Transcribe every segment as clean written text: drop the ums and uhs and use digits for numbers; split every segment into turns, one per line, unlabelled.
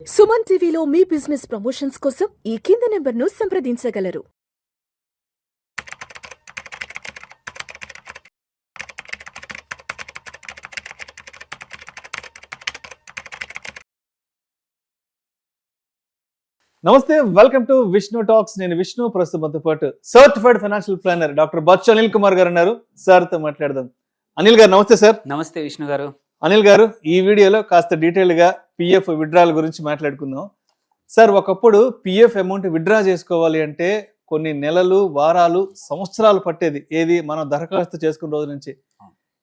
సుమన్ టీవీలో మీ business promotions కోసం ఈ కింది నెంబర్ను సంప్రదించగలరు.
నమస్తే, వెల్కమ్ టు విష్ణు టాక్స్. నేను విష్ణు. ప్రస్తుతంతో పాటు certified financial planner doctor Bachu Anil Kumar గారు ఉన్నారు. సార్తో మాట్లాడదాం. అనిల్ గారు నమస్తే సార్.
నమస్తే విష్ణు గారు.
అనిల్ గారు, ఈ వీడియోలో కాస్త డీటెయిల్ గా పిఎఫ్ విత్డ్రాల్ గురించి మాట్లాడుకుందాం. సార్, ఒకప్పుడు పిఎఫ్ అమౌంట్ విత్డ్రా చేసుకోవాలి అంటే కొన్ని నెలలు, వారాలు, సంవత్సరాలు పట్టేది. ఏది మనం దరఖాస్తు చేసుకున్న రోజు నుంచి.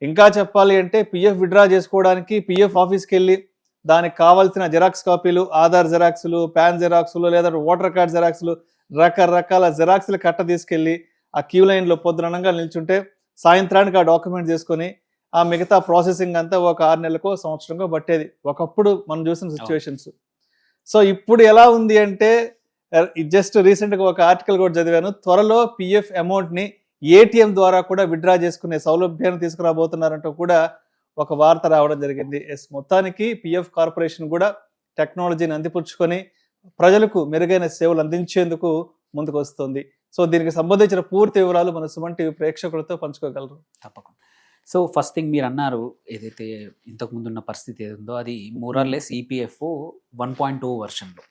ఇంకా చెప్పాలి అంటే పిఎఫ్ విత్డ్రా చేసుకోవడానికి పిఎఫ్ ఆఫీస్కి వెళ్ళి దానికి కావాల్సిన జిరాక్స్ కాపీలు, ఆధార్ జిరాక్స్లు, పాన్ జిరాక్స్లు, లేదా ఓటర్ కార్డ్ జిరాక్స్లు, రకరకాల జిరాక్స్లు కట్ట తీసుకెళ్ళి ఆ క్యూ లైన్లో పొద్దుననంగా నిల్చుంటే సాయంత్రానికి ఆ డాక్యుమెంట్ చేసుకొని ఆ మిగతా ప్రాసెసింగ్ అంతా ఒక 6 నెలలకో సంవత్సరంకో పట్టేది ఒకప్పుడు మనం చూసిన సిచ్యువేషన్స్. సో ఇప్పుడు ఎలా ఉంది అంటే, జస్ట్ రీసెంట్గా ఒక ఆర్టికల్ కూడా చదివాను, త్వరలో పిఎఫ్ అమౌంట్ని ఏటీఎం ద్వారా కూడా విత్డ్రా చేసుకునే సౌలభ్యాన్ని తీసుకురాబోతున్నారంటూ కూడా ఒక వార్త రావడం జరిగింది. మొత్తానికి పిఎఫ్ కార్పొరేషన్ కూడా టెక్నాలజీని అందిపుచ్చుకొని ప్రజలకు మెరుగైన సేవలు అందించేందుకు ముందుకు వస్తుంది. సో దీనికి సంబంధించిన పూర్తి వివరాలు మన సుమన్ టీవీ ప్రేక్షకులతో పంచుకోగలరు.
తప్పకుండా. సో ఫస్ట్ థింగ్ మీరు అన్నారు, ఏదైతే ఇంతకు ముందు ఉన్న పరిస్థితి ఏదో అది మోరార్లెస్ ఈపీఎఫ్ 1.2 వర్షన్లో.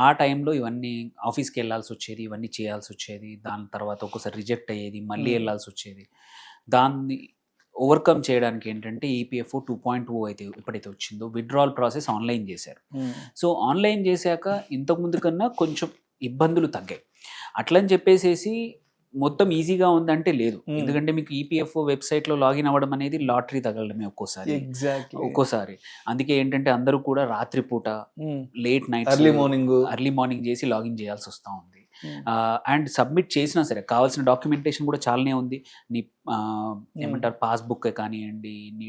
ఆ టైంలో ఇవన్నీ ఆఫీస్కి వెళ్ళాల్సి వచ్చేది, ఇవన్నీ చేయాల్సి వచ్చేది. దాని తర్వాత ఒక్కోసారి రిజెక్ట్ అయ్యేది, మళ్ళీ వెళ్ళాల్సి వచ్చేది. దాన్ని ఓవర్కమ్ చేయడానికి ఏంటంటే ఈపీఎఫ్ 2.0 అయితే ఎప్పుడైతే వచ్చిందో విత్డ్రాల్ ప్రాసెస్ ఆన్లైన్ చేశారు. సో ఆన్లైన్ చేశాక ఇంతకుముందు కన్నా కొంచెం ఇబ్బందులు తగ్గాయి. అట్లని చెప్పేసేసి మొత్తం ఈజీగా ఉందంటే లేదు. ఎందుకంటే మీకు ఈపీఎఫ్ వెబ్సైట్లో లాగిన్ అవ్వడం అనేది లాటరీ తగలడమే ఒక్కోసారి. అందుకే ఏంటంటే అందరూ కూడా రాత్రిపూట లేట్ నైట్ ఎర్లీ మార్నింగ్ చేసి లాగిన్ చేయాల్సి వస్తూ ఉంది. అండ్ సబ్మిట్ చేసినా సరే కావాల్సిన డాక్యుమెంటేషన్ కూడా చాలానే ఉంది. నీ ఏమంటారు పాస్బుక్ కానివ్వండి, నీ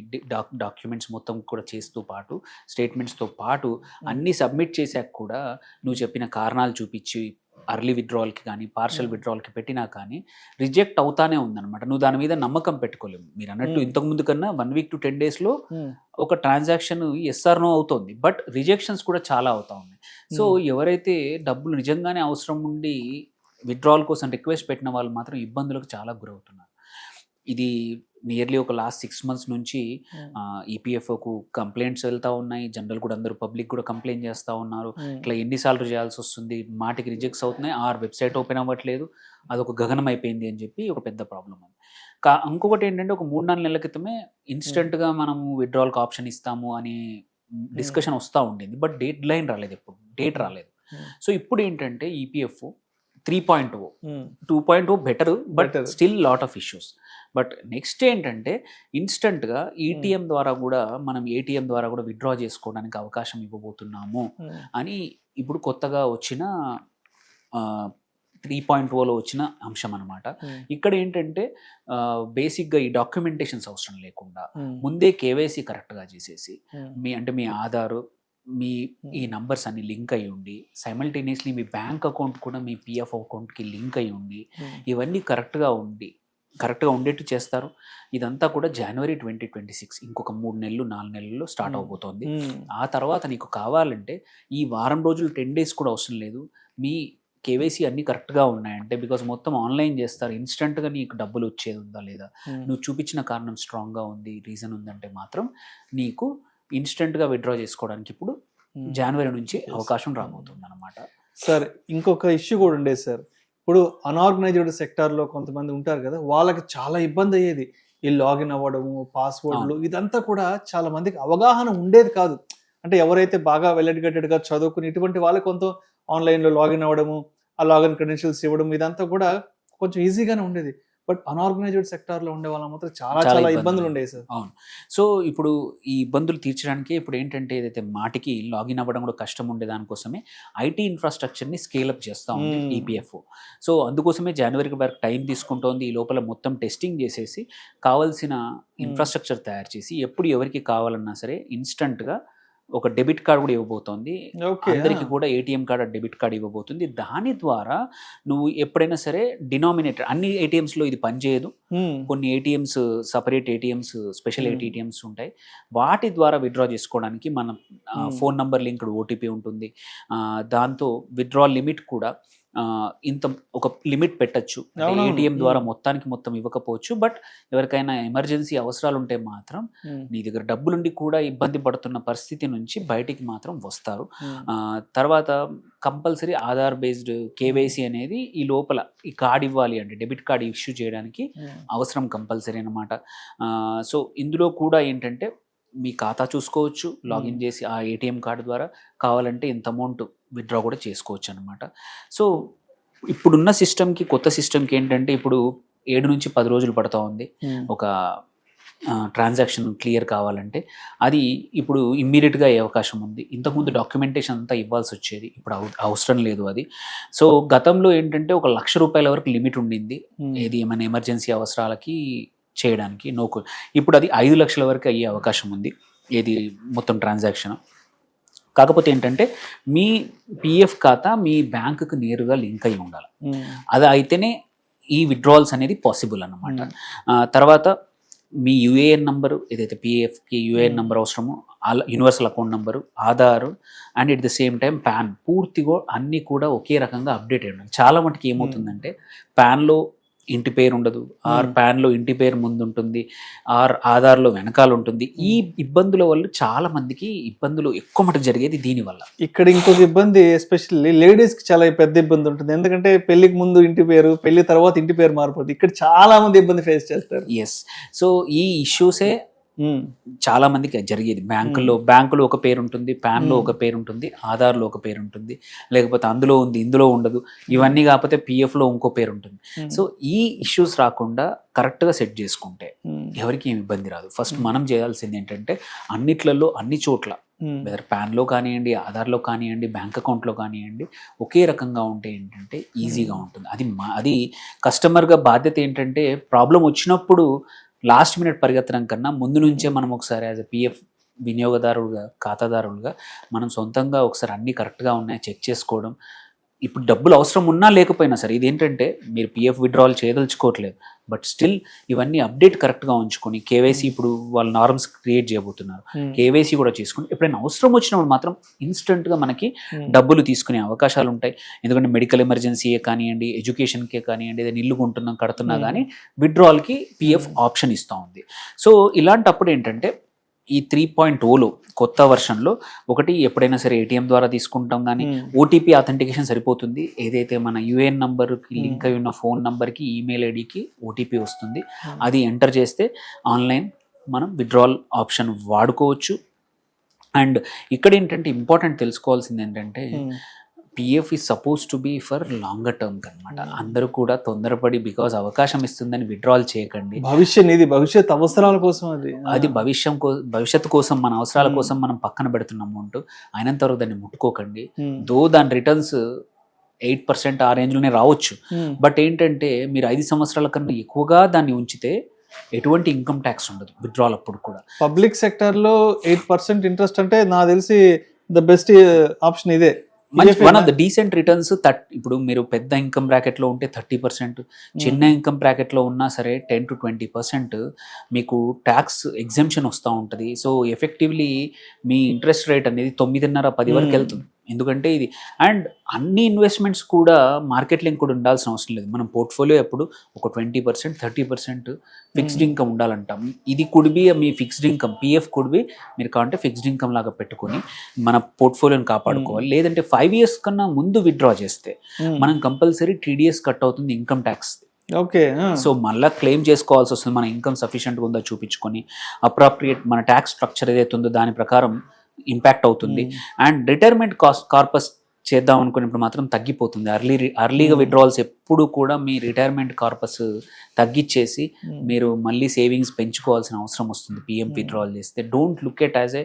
డాక్యుమెంట్స్ మొత్తం కూడా చేస్తూ పాటు స్టేట్మెంట్స్తో పాటు అన్నీ సబ్మిట్ చేశాక కూడా నువ్వు చెప్పిన కారణాలు చూపించి అర్లీ విత్డ్రాల్కి కానీ పార్షల్ విత్డ్రాల్కి పెట్టినా కానీ రిజెక్ట్ అవుతానే ఉందన్నమాట. నువ్వు దాని మీద నమ్మకం పెట్టుకోలేము. మీరు అన్నట్టు ఇంతకుముందు కన్నా 1 week to 10 daysలో ఒక ట్రాన్సాక్షన్ ఎస్ఆర్నో అవుతుంది, బట్ రిజెక్షన్స్ కూడా చాలా అవుతా ఉన్నాయి. సో ఎవరైతే డబ్బులు నిజంగానే అవసరం ఉండి విత్డ్రాల్ కోసం రిక్వెస్ట్ పెట్టిన వాళ్ళు మాత్రం ఇబ్బందులకు చాలా గురవుతున్నారు. ఇది నియర్లీ ఒక లాస్ట్ 6 months నుంచి ఈపీఎఫ్ఓకు కంప్లైంట్స్ వెళ్తూ ఉన్నాయి. జనరల్ కూడా అందరూ పబ్లిక్ కూడా కంప్లైంట్ చేస్తూ ఉన్నారు. ఇట్లా ఎన్నిసార్లు చేయాల్సి వస్తుంది, మాటికి రిజెక్ట్స్ అవుతున్నాయి, వెబ్సైట్ ఓపెన్ అవ్వట్లేదు, అదొక గగనం అయిపోయింది అని చెప్పి ఒక పెద్ద ప్రాబ్లం ఉంది. ఇంకొకటి ఏంటంటే ఒక 3-4 నెలల క్రితమే ఇన్స్టెంట్గా మనము విత్డ్రాల్కి ఆప్షన్ ఇస్తాము అని డిస్కషన్ వస్తూ ఉండింది, బట్ డేట్ లైన్ రాలేదు, ఎప్పుడు డేట్ రాలేదు. సో ఇప్పుడు ఏంటంటే EPF 3.0 2.0 better, but still lot of issues. But next ఏంటంటే ఇన్స్టెంట్గా ఈటీఎం ద్వారా కూడా మనం ఏటీఎం ద్వారా కూడా విత్డ్రా చేసుకోవడానికి అవకాశం ఇవ్వబోతున్నాము అని ఇప్పుడు కొత్తగా వచ్చిన 3.0లో వచ్చిన అంశం అనమాట. ఇక్కడ ఏంటంటే బేసిక్గా ఈ డాక్యుమెంటేషన్స్ అవసరం లేకుండా ముందే కేవైసీ కరెక్ట్గా చేసేసి మీ ఆధారు, మీ ఈ నంబర్స్ అన్ని లింక్ అయి ఉండి సైమల్టేనియస్లీ మీ బ్యాంక్ అకౌంట్ కూడా మీ పిఎఫ్ అకౌంట్కి లింక్ అయి ఉండి ఇవన్నీ కరెక్ట్గా ఉండేట్టు చేస్తారు. ఇదంతా కూడా January 2026 ఇంకొక 3 నెలలు 4 నెలల్లో స్టార్ట్ అవబోతోంది. ఆ తర్వాత నీకు కావాలంటే ఈ వారం రోజులు 10 days కూడా అవసరం లేదు. మీ కేవైసీ అన్నీ కరెక్ట్గా ఉన్నాయంటే, బికాజ్ మొత్తం ఆన్లైన్ చేస్తారు, ఇన్స్టెంట్గా నీకు డబ్బులు వచ్చేది ఉందా లేదా, నువ్వు చూపించిన కారణం స్ట్రాంగ్గా ఉంది, రీజన్ ఉందంటే మాత్రం నీకు ఇన్స్టెంట్గా విత్డ్రా చేసుకోవడానికి ఇప్పుడు January నుంచి అవకాశం రాబోతుంది అనమాట.
సార్, ఇంకొక ఇష్యూ కూడా ఉండేది సార్. ఇప్పుడు అన్ఆర్గనైజ్డ్ సెక్టార్లో కొంతమంది ఉంటారు కదా, వాళ్ళకి చాలా ఇబ్బంది అయ్యేది. ఈ లాగిన్ అవ్వడము, పాస్వర్డ్లు, ఇదంతా కూడా చాలా మందికి అవగాహన ఉండేది కాదు. అంటే ఎవరైతే బాగా వెల్ ఎడ్యుకేటెడ్గా చదువుకుని ఇటువంటి వాళ్ళకి కొంత ఆన్లైన్లో లాగిన్ అవ్వడము, ఆ లాగిన్ క్రెడెన్షియల్స్ ఇవ్వడం, ఇదంతా కూడా కొంచెం ఈజీగానే ఉండేది. బట్ అన్ఆర్గనైజ్డ్ సెక్టార్లో ఉండే వాళ్ళ మాత్రం చాలా ఇబ్బందులు ఉండేవి సార్.
అవును. సో ఇప్పుడు ఈ ఇబ్బందులు తీర్చడానికి ఇప్పుడు ఏంటంటే ఏదైతే మాటికి లాగిన్ అవ్వడం కూడా కష్టం ఉండే దానికోసమే ఐటీ ఇన్ఫ్రాస్ట్రక్చర్ని స్కేలప్ చేస్తూ ఉంది ఈపీఎఫ్. సో అందుకోసమే జనవరికి వరకు టైం తీసుకుంటోంది. ఈ లోపల మొత్తం టెస్టింగ్ చేసేసి కావాల్సిన ఇన్ఫ్రాస్ట్రక్చర్ తయారు చేసి ఎప్పుడు ఎవరికి కావాలన్నా సరే ఇన్స్టంట్గా ఒక డెబిట్ కార్డ్ కూడా ఇవ్వబోతోంది. అందరికి కూడా ఏటీఎం కార్డ్, డెబిట్ కార్డ్ ఇవ్వబోతుంది. దాని ద్వారా నువ్వు ఎప్పుడైనా సరే డినామినేటర్, అన్ని ఏటీఎంస్లో ఇది పనిచేయదు, కొన్ని ATMs, separate ATMs, special ATMs ఉంటాయి. వాటి ద్వారా విత్డ్రా చేసుకోవడానికి మన ఫోన్ నంబర్ లింక్డ్ ఓటీపీ ఉంటుంది. దాంతో విత్డ్రా లిమిట్ కూడా ఇంత ఒక లిమిట్ పెట్టచ్చు. ఏటీఎం ద్వారా మొత్తం ఇవ్వకపోవచ్చు, బట్ ఎవరికైనా ఎమర్జెన్సీ అవసరాలు ఉంటే మాత్రం నీ దగ్గర డబ్బులుండి కూడా ఇబ్బంది పడుతున్న పరిస్థితి నుంచి బయటికి మాత్రం వస్తారు. తర్వాత కంపల్సరీ ఆధార్ బేస్డ్ కేవైసీ అనేది ఈ లోపల ఈ కార్డ్ ఇవ్వాలి అంటే డెబిట్ కార్డ్ ఇష్యూ చేయడానికి అవసరం కంపల్సరీ అనమాట. సో ఇందులో కూడా ఏంటంటే మీ ఖాతా చూసుకోవచ్చు, లాగిన్ చేసి ఆ ఏటీఎం కార్డు ద్వారా కావాలంటే ఇంత అమౌంట్ విత్డ్రా కూడా చేసుకోవచ్చు అనమాట. సో ఇప్పుడున్న సిస్టమ్కి కొత్త సిస్టమ్కి ఏంటంటే ఇప్పుడు 7 నుంచి 10 రోజులు పడుతూ ఉంది ఒక ట్రాన్సాక్షన్ క్లియర్ కావాలంటే. అది ఇప్పుడు ఇమ్మీడియట్గా అయ్యే అవకాశం ఉంది. ఇంతకుముందు డాక్యుమెంటేషన్ అంతా ఇవ్వాల్సి వచ్చేది, ఇప్పుడు అవసరం లేదు అది. సో గతంలో ఏంటంటే 1 లక్ష రూపాయల వరకు లిమిట్ ఉండింది ఏది ఏమైనా ఎమర్జెన్సీ అవసరాలకి చేయడానికి. ఇప్పుడు అది 5 లక్షల వరకు అయ్యే అవకాశం ఉంది ఏది మొత్తం ట్రాన్సాక్షన్. కాకపోతే ఏంటంటే మీ పిఎఫ్ ఖాతా మీ బ్యాంకుకు నేరుగా లింక్ అయి ఉండాలి. అది అయితేనే ఈ విత్డ్రాల్స్ అనేది పాసిబుల్ అన్నమాట. తర్వాత మీ యూఏఎన్ నంబరు ఏదైతే పిఎఫ్కి యూఏఎన్ నంబర్ అవసరమో, universal account number, Aadhaar and at the same time pan పూర్తిగా అన్నీ కూడా ఒకే రకంగా అప్డేట్ అయ్యి ఉండాలి. చాలా మటుకు ఏమవుతుందంటే ప్యాన్లో ఇంటి పేరు ఉండదు, ఆర్ ప్యాన్లో ఇంటి పేరు ముందు ఉంటుంది, ఆర్ ఆధార్లో వెనకాల ఉంటుంది. ఈ ఇబ్బందుల వల్ల చాలా మందికి ఇబ్బందులు ఎక్కువ మటుకు జరిగేది దీనివల్ల.
ఇక్కడ ఇంకొక ఇబ్బంది ఎస్పెషల్లీ లేడీస్కి చాలా పెద్ద ఇబ్బంది ఉంటుంది. ఎందుకంటే పెళ్లికి ముందు ఇంటి పేరు, పెళ్లి తర్వాత ఇంటి పేరు మారిపోతుంది. ఇక్కడ చాలా మంది ఇబ్బంది ఫేస్ చేస్తారు.
ఎస్, సో ఈ ఇష్యూసే చాలా మందికి జరిగేది. బ్యాంకులో ఒక పేరు ఉంటుంది, ప్యాన్లో ఒక పేరు ఉంటుంది, ఆధార్లో ఒక పేరు ఉంటుంది, లేకపోతే అందులో ఉంది ఇందులో ఉండదు, ఇవన్నీ కాకపోతే పిఎఫ్లో ఇంకో పేరు ఉంటుంది. సో ఈ ఇష్యూస్ రాకుండా కరెక్ట్గా సెట్ చేసుకుంటే ఎవరికి ఏమి ఇబ్బంది రాదు. ఫస్ట్ మనం చేయాల్సింది ఏంటంటే అన్నిట్లలో అన్ని చోట్ల వెదర్ ప్యాన్లో కానివ్వండి, ఆధార్లో కానివ్వండి, బ్యాంక్ అకౌంట్లో కానివ్వండి ఒకే రకంగా ఉంటే ఏంటంటే ఈజీగా ఉంటుంది. అది కస్టమర్గా బాధ్యత ఏంటంటే ప్రాబ్లం వచ్చినప్పుడు లాస్ట్ మినిట్ పరిగెత్తడం కన్నా ముందు నుంచే మనం ఒకసారి యాజ్ ఎ పిఎఫ్ వినియోగదారుడుగా, ఖాతాదారులుగా మనం సొంతంగా ఒకసారి అన్నీ కరెక్ట్గా ఉన్నాయో చెక్ చేసుకోవడం. ఇప్పుడు డబ్బులు అవసరం ఉన్నా లేకపోయినా సరే, ఇదేంటంటే మీరు పిఎఫ్ విత్డ్రాల్ చేయదలుచుకోవట్లేదు, బట్ స్టిల్ ఇవన్నీ అప్డేట్ కరెక్ట్గా ఉంచుకొని కేవైసీ ఇప్పుడు వాళ్ళు నార్మ్స్ క్రియేట్ చేయబోతున్నారు, కేవైసీ కూడా చేసుకుని ఎప్పుడైనా అవసరం వచ్చినప్పుడు మాత్రం ఇన్స్టెంట్గా మనకి డబ్బులు తీసుకునే అవకాశాలు ఉంటాయి. ఎందుకంటే మెడికల్ ఎమర్జెన్సీయే కానివ్వండి, ఎడ్యుకేషన్కే కానివ్వండి, ఏదైనా ఇల్లు కొంటున్నాం కడుతున్నా కానీ విత్డ్రాల్కి పిఎఫ్ ఆప్షన్ ఇస్తూ ఉంది. సో ఇలాంటప్పుడు ఏంటంటే ఈ 3.0లో కొత్త వర్షన్లో ఒకటి ఎప్పుడైనా సరే ఏటీఎం ద్వారా తీసుకుంటాం కానీ ఓటీపీ అథెంటికేషన్ సరిపోతుంది. ఏదైతే మన యూఏఎన్ నంబర్కి లింక్ అయి ఉన్న ఫోన్ నంబర్కి, ఈమెయిల్ ఐడికి ఓటీపీ వస్తుంది. అది ఎంటర్ చేస్తే ఆన్లైన్ మనం విత్డ్రాల్ ఆప్షన్ వాడుకోవచ్చు. అండ్ ఇక్కడ ఏంటంటే ఇంపార్టెంట్ తెలుసుకోవాల్సింది ఏంటంటే PF is supposed to be for longer term అనమాట. అందరూ కూడా తొందరపడి బికాజ్ అవకాశం ఇస్తుందని విత్డ్రాల్ చేయకండి.
భవిష్యత్ అవసరాల కోసం
అది భవిష్యత్తు కోసం, మన అవసరాల కోసం మనం పక్కన పెడుతున్న అమౌంట్ అయినంత వరకు దాన్ని ముట్టుకోకండి. దాని రిటర్న్స్ 8% ఆ రేంజ్లోనే రావచ్చు, బట్ ఏంటంటే మీరు 5 సంవత్సరాల కన్నా ఎక్కువగా దాన్ని ఉంచితే ఎటువంటి ఇన్కమ్ ట్యాక్స్ ఉండదు విత్డ్రాల్ అప్పుడు కూడా.
పబ్లిక్ సెక్టర్లో 8% ఇంట్రెస్ట్ అంటే నాకు తెలిసి ద బెస్ట్ ఆప్షన్ ఇదే.
One of the decent returns. ఇప్పుడు మీరు పెద్ద ఇన్కమ్ బ్రాకెట్లో ఉంటే 30%, చిన్న ఇన్కమ్ బ్రాకెట్లో ఉన్నా సరే 10 to 20% మీకు ట్యాక్స్ ఎగ్జెంప్షన్ వస్తూ ఉంటుంది. సో ఎఫెక్టివ్లీ మీ ఇంట్రెస్ట్ రేట్ అనేది 9.5-10 వరకు వెళ్తుంది. ఎందుకంటే ఇది అండ్ అన్ని ఇన్వెస్ట్మెంట్స్ కూడా మార్కెట్ లింక్ కూడా ఉండాల్సిన అవసరం లేదు. మనం పోర్ట్ఫోలియో ఎప్పుడు ఒక 20%, 30% ఫిక్స్డ్ ఇన్కమ్ ఉండాలంటాం. ఇది కుడ్ బి మీ fixed income, PF could be మీరు కావాలంటే ఫిక్స్డ్ ఇన్కమ్ లాగా పెట్టుకొని మన పోర్ట్ఫోలియోని కాపాడుకోవాలి. లేదంటే 5 years కన్నా ముందు విత్డ్రా చేస్తే మనం కంపల్సరీ TDS కట్ అవుతుంది ఇన్కమ్ ట్యాక్స్.
ఓకే,
సో మళ్ళీ క్లెయిమ్ చేసుకోవాల్సి వస్తుంది. మన ఇన్కమ్ సఫిషియెంట్గా ఉందో చూపించుకొని అప్రాప్రియేట్ మన ట్యాక్స్ స్ట్రక్చర్ ఏదైతే ఉందో దాని ప్రకారం ఇంపాక్ట్ అవుతుంది. అండ్ రిటైర్మెంట్ కార్పస్ చేద్దాం అనుకున్నప్పుడు మాత్రం తగ్గిపోతుంది. అర్లీగా విత్డ్రాల్స్ ఎప్పుడు కూడా మీ రిటైర్మెంట్ కార్పస్ తగ్గించేసి మీరు మళ్ళీ సేవింగ్స్ పెంచుకోవాల్సిన అవసరం వస్తుంది పిఎం విత్డ్రాల్ చేస్తే. Don't look at as a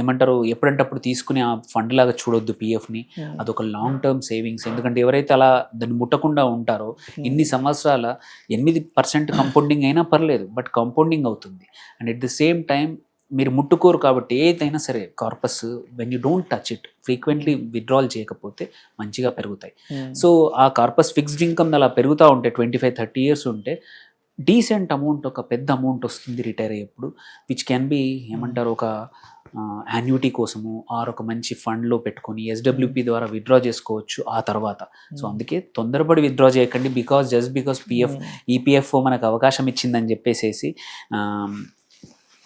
ఏమంటారు ఎప్పుడంటప్పుడు తీసుకుని ఆ ఫండ్ లాగా చూడొద్దు పిఎఫ్ని. అదొక లాంగ్ టర్మ్ సేవింగ్స్. ఎందుకంటే ఎవరైతే అలా దాన్ని ముట్టకుండా ఉంటారో ఇన్ని సంవత్సరాల 8% కంపౌండింగ్ అయినా పర్లేదు, బట్ కంపౌండింగ్ అవుతుంది. And at the same time మీరు ముట్టుకోరు కాబట్టి ఏదైనా సరే corpus when you don't touch it, frequently withdrawal చేయకపోతే మంచిగా పెరుగుతాయి. సో ఆ కార్పస్ ఫిక్స్డ్ ఇన్కమ్ అలా పెరుగుతూ ఉంటే 25-30 years ఉంటే డీసెంట్ అమౌంట్, ఒక పెద్ద అమౌంట్ వస్తుంది రిటైర్ అయ్యేప్పుడు, విచ్ క్యాన్ బి ఏమంటారు ఒక యాన్యుటీ కోసము ఆర్ ఒక మంచి ఫండ్లో పెట్టుకొని ఎస్డబ్ల్యూపీ ద్వారా విత్డ్రా చేసుకోవచ్చు ఆ తర్వాత. సో అందుకే తొందరపడి విత్డ్రా చేయకండి, జస్ట్ బికాస్ ఈపీఎఫ్ఓ మనకు అవకాశం ఇచ్చిందని చెప్పేసేసి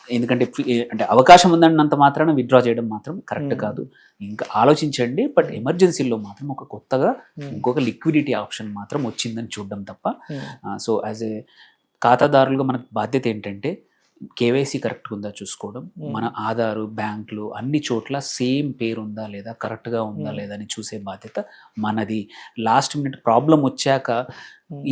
ఎందుకంటే అంటే అవకాశం ఉందన్నంత మాత్రాన విత్డ్రా చేయడం మాత్రం కరెక్ట్ కాదు. ఇంకా ఆలోచించండి, బట్ ఎమర్జెన్సీలో మాత్రం ఒక కొత్తగా ఇంకొక లిక్విడిటీ ఆప్షన్ మాత్రం వచ్చిందని చూడడం తప్ప. సో యాజ్ ఏ ఖాతాదారులుగా మనకు బాధ్యత ఏంటంటే కేవైసీ కరెక్ట్గా ఉందా చూసుకోవడం, మన ఆధారు, బ్యాంకులు అన్ని చోట్ల సేమ్ పేరు ఉందా లేదా, కరెక్ట్గా ఉందా లేదా అని చూసే బాధ్యత మనది. లాస్ట్ మినిట్ ప్రాబ్లం వచ్చాక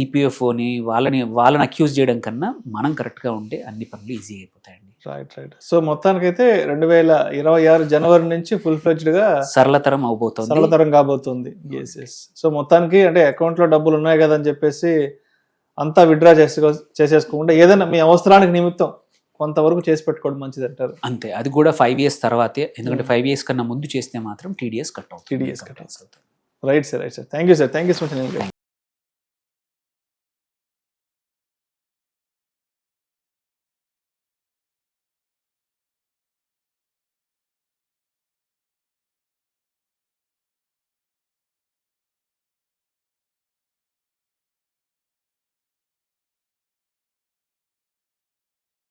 ఈపీఎఫ్ఓని వాళ్ళని అక్యూజ్ చేయడం కన్నా మనం కరెక్ట్గా ఉంటే అన్ని పనులు ఈజీ అయిపోతాయండి.
రైట్. సో మొత్తానికైతే 2026 జనవరి నుంచి ఫుల్ ఫ్లెడ్జ్డ్ గా
సరళతరం
కాబోతుంది. సో మొత్తానికి అంటే అకౌంట్ లో డబ్బులు ఉన్నాయి కదా అని చెప్పేసి అంతా విత్డ్రా చేసేసుకోకుండా ఏదైనా మీ అవసరానికి నిమిత్తం కొంతవరకు చేసి పెట్టుకోవడం మంచిది అంటారు.
అంతే, అది కూడా 5 years తర్వాతే, ఎందుకంటే 5 years కన్నా ముందు చేస్తే మాత్రం TDS కట్ అవుతుంది.
Right sir. Thank you so much.